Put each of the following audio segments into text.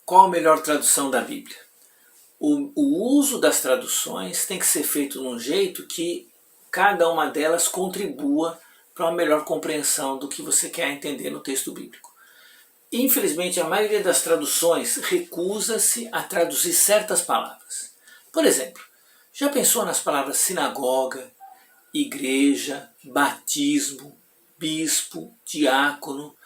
Qual a melhor tradução da Bíblia? O uso das traduções tem que ser feito de um jeito que cada uma delas contribua para uma melhor compreensão do que você quer entender no texto bíblico. Infelizmente, a maioria das traduções recusa-se a traduzir certas palavras. Por exemplo, já pensou nas palavras sinagoga, igreja, batismo, bispo, diácono,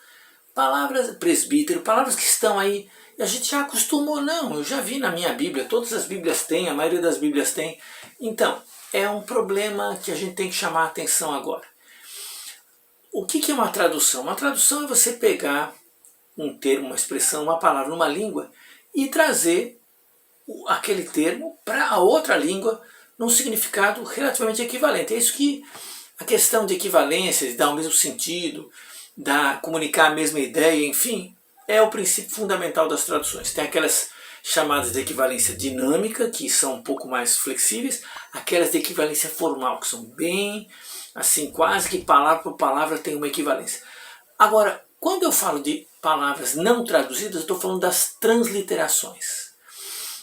palavras, presbítero, palavras que estão aí, e a gente já acostumou, não, eu já vi na minha Bíblia, todas as Bíblias têm, a maioria das Bíblias tem. Então, é um problema que a gente tem que chamar a atenção agora. O que é uma tradução? Uma tradução é você pegar um termo, uma expressão, uma palavra numa língua e trazer aquele termo para a outra língua num significado relativamente equivalente. É isso que a questão de equivalência, de dar o mesmo sentido, comunicar a mesma ideia, enfim, é o princípio fundamental das traduções. Tem aquelas chamadas de equivalência dinâmica, que são um pouco mais flexíveis, aquelas de equivalência formal, que são bem, assim, quase que palavra por palavra tem uma equivalência. Agora, quando eu falo de palavras não traduzidas, eu estou falando das transliterações.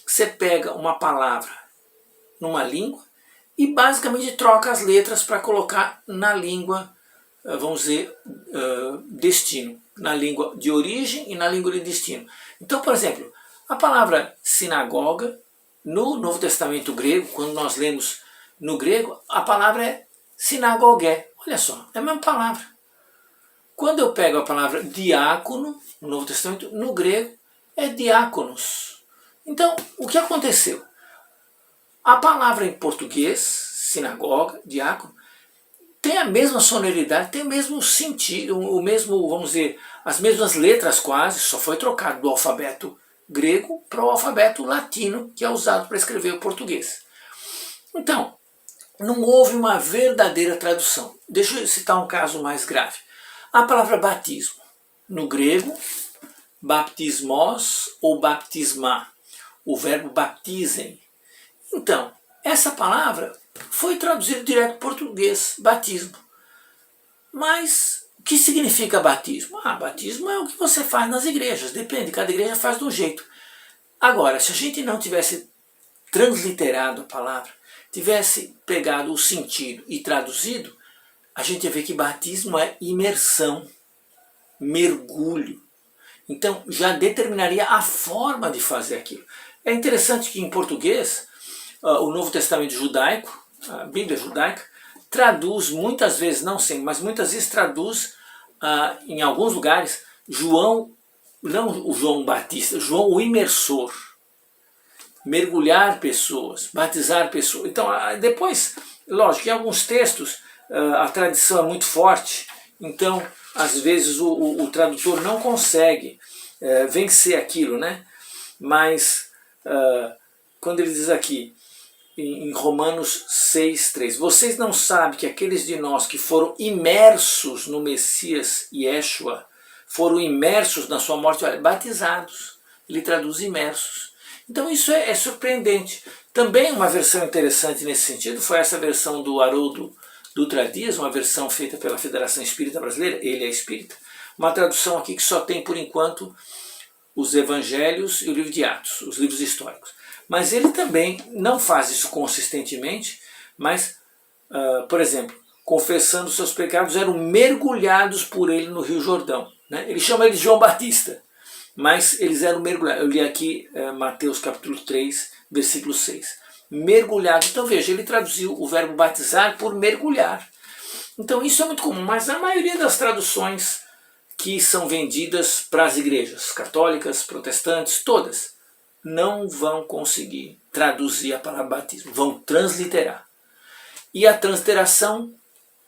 Você pega uma palavra numa língua e basicamente troca as letras para colocar na língua, vamos dizer, destino, na língua de origem e na língua de destino. Então, por exemplo, a palavra sinagoga, no Novo Testamento grego, quando nós lemos no grego, a palavra é sinagogé. Olha só, é a mesma palavra. Quando eu pego a palavra diácono, no Novo Testamento, no grego, é diáconos. Então, o que aconteceu? A palavra em português, sinagoga, diácono, tem a mesma sonoridade, tem o mesmo sentido, o mesmo, vamos dizer, as mesmas letras quase, só foi trocado do alfabeto grego para o alfabeto latino, que é usado para escrever o português. Então, não houve uma verdadeira tradução. Deixa eu citar um caso mais grave. A palavra batismo, no grego, baptismos ou baptisma, o verbo baptizem. Então, essa palavra foi traduzida direto para o português, batismo. Mas o que significa batismo? Batismo é o que você faz nas igrejas, depende, cada igreja faz de um jeito. Agora, se a gente não tivesse transliterado a palavra, tivesse pegado o sentido e traduzido, a gente ia ver que batismo é imersão, mergulho. Então já determinaria a forma de fazer aquilo. É interessante que em português, o Novo Testamento judaico, a Bíblia judaica, traduz muitas vezes, não sempre, mas muitas vezes traduz em alguns lugares João, não o João Batista, João o imersor. Mergulhar pessoas, batizar pessoas. Então depois, lógico, em alguns textos a tradição é muito forte, então às vezes o tradutor não consegue vencer aquilo, né? Mas quando ele diz aqui, em Romanos 6,3, vocês não sabem que aqueles de nós que foram imersos no Messias Yeshua, foram imersos na sua morte, batizados. Ele traduz imersos. Então isso é surpreendente. Também uma versão interessante nesse sentido foi essa versão do Haroldo Dutra Dias, uma versão feita pela Federação Espírita Brasileira, ele é espírita, uma tradução aqui que só tem por enquanto os Evangelhos e o livro de Atos, os livros históricos. Mas ele também não faz isso consistentemente, mas, por exemplo, confessando seus pecados, eram mergulhados por ele no Rio Jordão. Né? Ele chama ele de João Batista, mas eles eram mergulhados. Eu li aqui Mateus capítulo 3, versículo 6. Mergulhados. Então veja, ele traduziu o verbo batizar por mergulhar. Então isso é muito comum, mas a maioria das traduções que são vendidas para as igrejas católicas, protestantes, todas, não vão conseguir traduzir a palavra batismo, vão transliterar. E a transliteração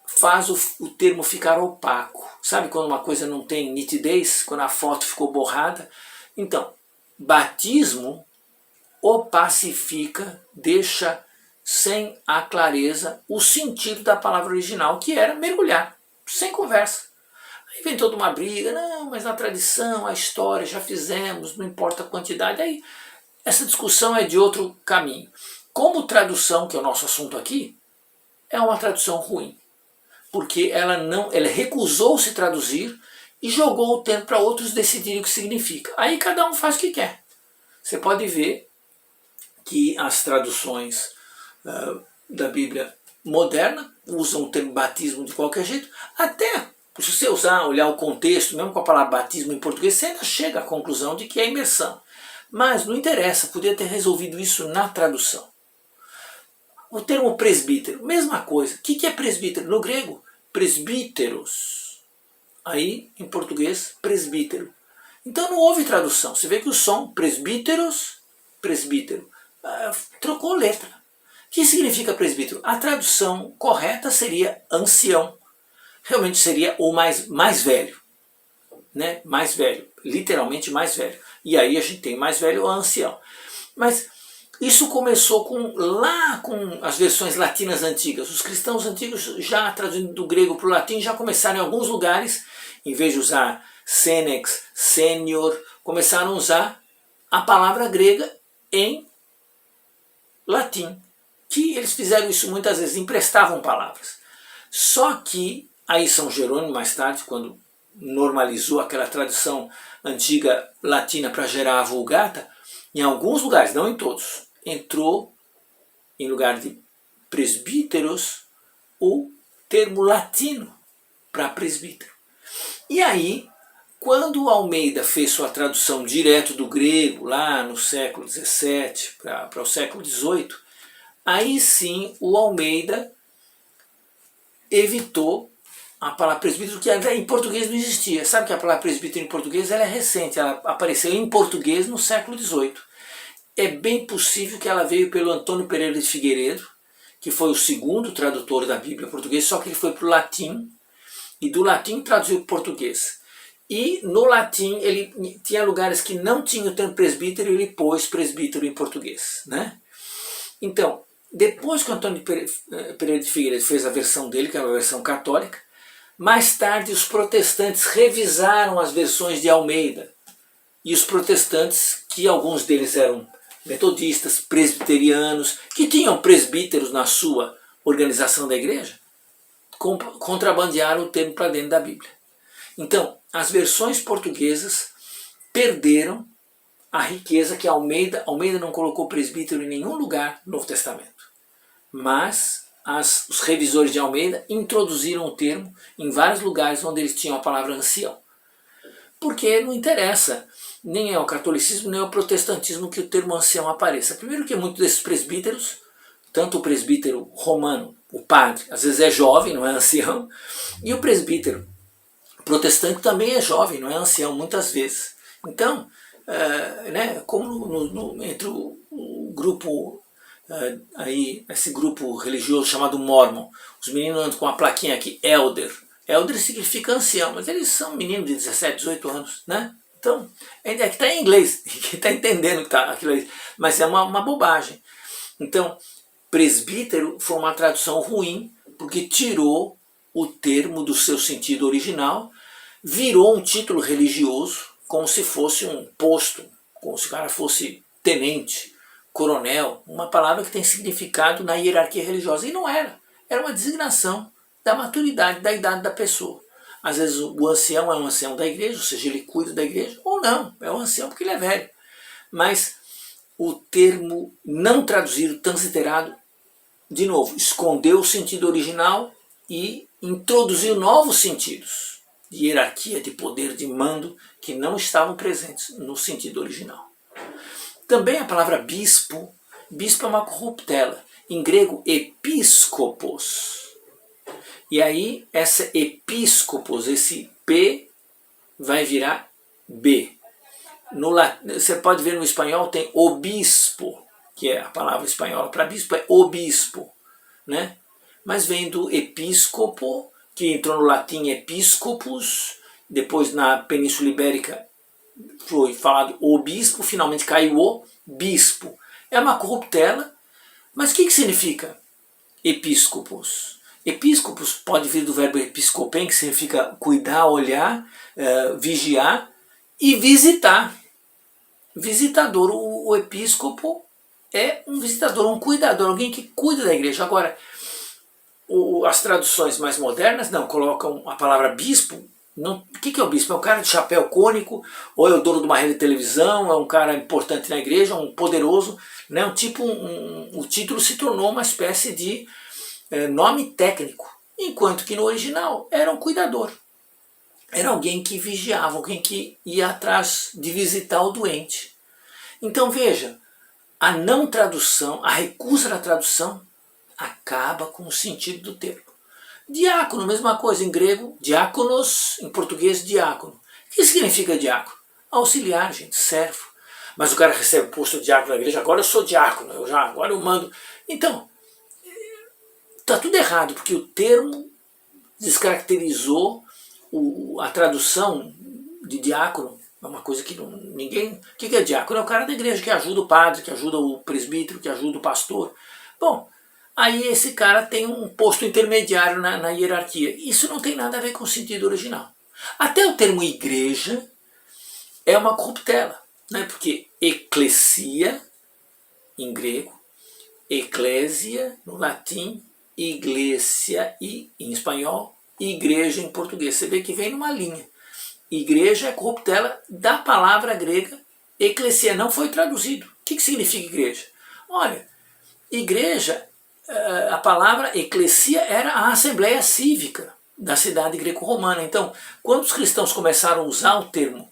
faz o termo ficar opaco. Sabe quando uma coisa não tem nitidez, quando a foto ficou borrada? Então, batismo opacifica, deixa sem a clareza o sentido da palavra original, que era mergulhar, sem conversa. Aí vem toda uma briga, não, mas na tradição, a história, já fizemos, não importa a quantidade. Aí essa discussão é de outro caminho. Como tradução, que é o nosso assunto aqui, é uma tradução ruim. Porque ela recusou se traduzir e jogou o tempo para outros decidirem o que significa. Aí cada um faz o que quer. você pode ver que as traduções da Bíblia moderna usam o termo batismo de qualquer jeito, até se você olhar o contexto, mesmo com a palavra batismo em português, você ainda chega à conclusão de que é imersão. Mas não interessa, podia ter resolvido isso na tradução. O termo presbítero, mesma coisa. O que é presbítero? No grego, presbíteros. Aí, em português, presbítero. Então não houve tradução. Você vê que o som, presbíteros, presbítero, trocou letra. O que significa presbítero? A tradução correta seria ancião. Realmente seria o mais velho. Né? Mais velho. Literalmente mais velho. E aí a gente tem mais velho ou ancião. Mas isso começou lá com as versões latinas antigas. Os cristãos antigos, já traduzindo do grego para o latim, já começaram em alguns lugares, em vez de usar senex, sênior, começaram a usar a palavra grega em latim. Que eles fizeram isso muitas vezes, emprestavam palavras. Só que aí São Jerônimo, mais tarde, quando normalizou aquela tradução antiga latina para gerar a Vulgata, em alguns lugares, não em todos, entrou em lugar de presbíteros o termo latino para presbítero. E aí, quando Almeida fez sua tradução direto do grego, lá no século XVII para o século XVIII, aí sim o Almeida evitou a palavra presbítero, que em português não existia. Sabe que a palavra presbítero em português ela é recente, ela apareceu em português no século XVIII. É bem possível que ela veio pelo Antônio Pereira de Figueiredo, que foi o segundo tradutor da Bíblia português, só que ele foi para o latim, e do latim traduziu para o português. E no latim ele tinha lugares que não tinham o termo presbítero, e ele pôs presbítero em português. Né? Então, depois que o Antônio Pereira de Figueiredo fez a versão dele, que é uma versão católica, mais tarde os protestantes revisaram as versões de Almeida. E os protestantes, que alguns deles eram metodistas, presbiterianos, que tinham presbíteros na sua organização da igreja, contrabandearam o termo para dentro da Bíblia. Então, as versões portuguesas perderam a riqueza que Almeida não colocou presbítero em nenhum lugar no Novo Testamento. Mas os revisores de Almeida introduziram o termo em vários lugares onde eles tinham a palavra ancião. Porque não interessa, nem é o catolicismo nem é o protestantismo que o termo ancião apareça. Primeiro que muitos desses presbíteros, tanto o presbítero romano, o padre, às vezes é jovem, não é ancião, e o presbítero protestante também é jovem, não é ancião, muitas vezes. Então, como entre o grupo, aí, esse grupo religioso chamado Mormon, os meninos andam com a plaquinha aqui, Elder. Elder significa ancião, mas eles são meninos de 17, 18 anos, né? Então, é que está em inglês, que está entendendo que tá aquilo aí, mas é uma bobagem. Então, presbítero foi uma tradução ruim, porque tirou o termo do seu sentido original, virou um título religioso, como se fosse um posto, como se o cara fosse tenente, coronel, uma palavra que tem significado na hierarquia religiosa. E não era. Era uma designação da maturidade, da idade da pessoa. Às vezes o ancião é um ancião da igreja, ou seja, ele cuida da igreja, ou não, é um ancião porque ele é velho. Mas o termo não traduzido, transliterado, de novo, escondeu o sentido original e introduziu novos sentidos de hierarquia, de poder, de mando, que não estavam presentes no sentido original. Também a palavra bispo é uma corruptela. Em grego, episcopos. E aí, essa episcopos, esse P vai virar B. Você pode ver no espanhol, tem obispo, que é a palavra espanhola para bispo, é obispo. Né? Mas vem do episcopo, que entrou no latim episcopus, depois na Península Ibérica foi falado o bispo, finalmente caiu o bispo. É uma corruptela, mas o que significa episcopos? Episcopos pode vir do verbo episcopem, que significa cuidar, olhar, vigiar e visitar. Visitador, o episcopo é um visitador, um cuidador, alguém que cuida da igreja. Agora, as traduções mais modernas não colocam a palavra bispo O que é o bispo? É um cara de chapéu cônico, ou é o dono de uma rede de televisão, é um cara importante na igreja, um poderoso, né? O título se tornou uma espécie de nome técnico, enquanto que no original era um cuidador. Era alguém que vigiava, alguém que ia atrás de visitar o doente. Então veja, a não tradução, a recusa da tradução, acaba com o sentido do termo. Diácono, mesma coisa em grego, diáconos, em português, diácono. O que significa diácono? Auxiliar, gente, servo. Mas o cara recebe o posto de diácono na igreja, agora eu sou diácono, agora eu mando. Então, está tudo errado, porque o termo descaracterizou a tradução de diácono. É uma coisa que ninguém... O que é diácono? É o cara da igreja que ajuda o padre, que ajuda o presbítero, que ajuda o pastor. Bom, aí esse cara tem um posto intermediário na hierarquia. Isso não tem nada a ver com o sentido original. Até o termo igreja é uma corruptela, né? Porque eclesia, em grego, eclésia, no latim, iglesia, e em espanhol, igreja em português. Você vê que vem numa linha. Igreja é corruptela da palavra grega eclesia, não foi traduzido. O que significa igreja? Olha, igreja, a palavra eclesia era a assembleia cívica da cidade greco-romana. Então, quando os cristãos começaram a usar o termo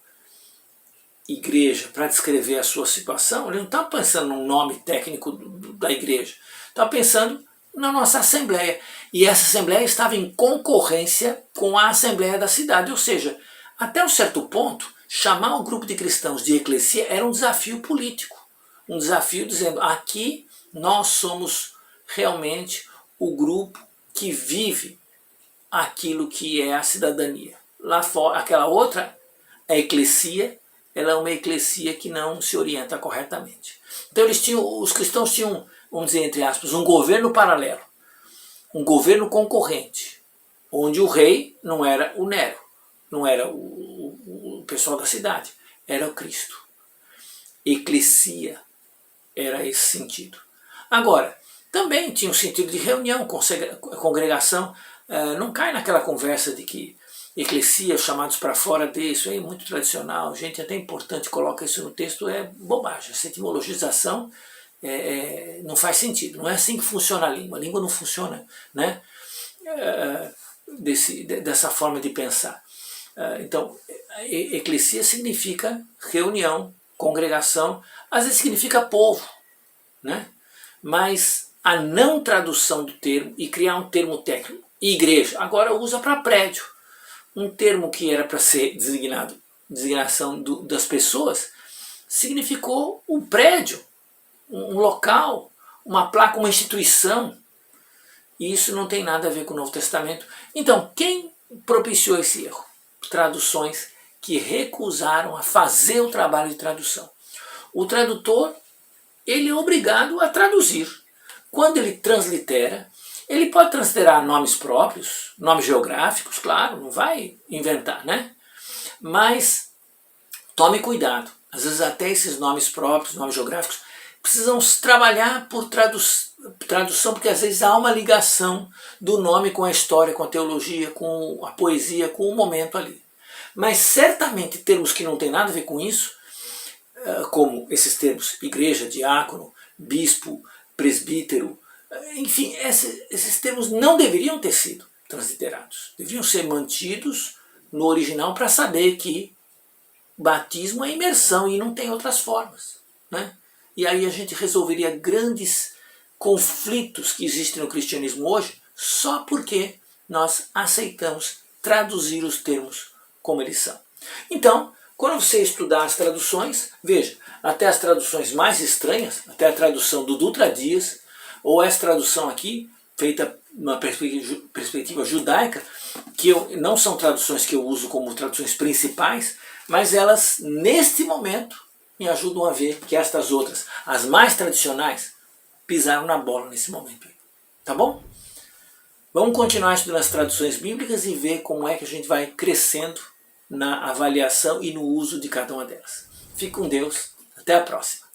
igreja para descrever a sua situação, eles não estavam pensando num nome técnico da igreja, estavam pensando na nossa assembleia. E essa assembleia estava em concorrência com a assembleia da cidade, ou seja, até um certo ponto, chamar um grupo de cristãos de eclesia era um desafio político. Um desafio dizendo, aqui nós somos realmente o grupo que vive aquilo que é a cidadania. Lá fora, aquela outra, a eclesia, ela é uma eclesia que não se orienta corretamente. Então os cristãos tinham, vamos dizer entre aspas, um governo paralelo, um governo concorrente, onde o rei não era o Nero, não era o pessoal da cidade, era o Cristo. Eclesia era esse sentido. Agora, também tinha um sentido de reunião, congregação. Não cai naquela conversa de que eclesia, chamados para fora disso, é muito tradicional, gente, até importante, coloca isso no texto, é bobagem. Essa etimologização não faz sentido, não é assim que funciona a língua não funciona, né, dessa forma de pensar. Então, eclesia significa reunião, congregação, às vezes significa povo, né? Mas a não tradução do termo e criar um termo técnico, igreja, agora usa para prédio. Um termo que era para ser designação das pessoas, significou um prédio, um local, uma placa, uma instituição. E isso não tem nada a ver com o Novo Testamento. Então, quem propiciou esse erro? Traduções que recusaram a fazer o trabalho de tradução. O tradutor, ele é obrigado a traduzir. Quando ele translitera, ele pode transliterar nomes próprios, nomes geográficos, claro, não vai inventar, né? Mas tome cuidado. Às vezes até esses nomes próprios, nomes geográficos, precisam trabalhar por tradução, porque às vezes há uma ligação do nome com a história, com a teologia, com a poesia, com o momento ali. Mas certamente termos que não tem nada a ver com isso, como esses termos igreja, diácono, bispo, presbítero, enfim, esses termos não deveriam ter sido transliterados. Deveriam ser mantidos no original para saber que batismo é imersão e não tem outras formas, né? E aí a gente resolveria grandes conflitos que existem no cristianismo hoje só porque nós aceitamos traduzir os termos como eles são. Então, quando você estudar as traduções, veja, até as traduções mais estranhas, até a tradução do Dutra Dias, ou essa tradução aqui, feita numa perspectiva judaica, que não são traduções que eu uso como traduções principais, mas elas, neste momento, me ajudam a ver que estas outras, as mais tradicionais, pisaram na bola nesse momento. Tá bom? Vamos continuar estudando as traduções bíblicas e ver como é que a gente vai crescendo na avaliação e no uso de cada uma delas. Fique com Deus. Até a próxima.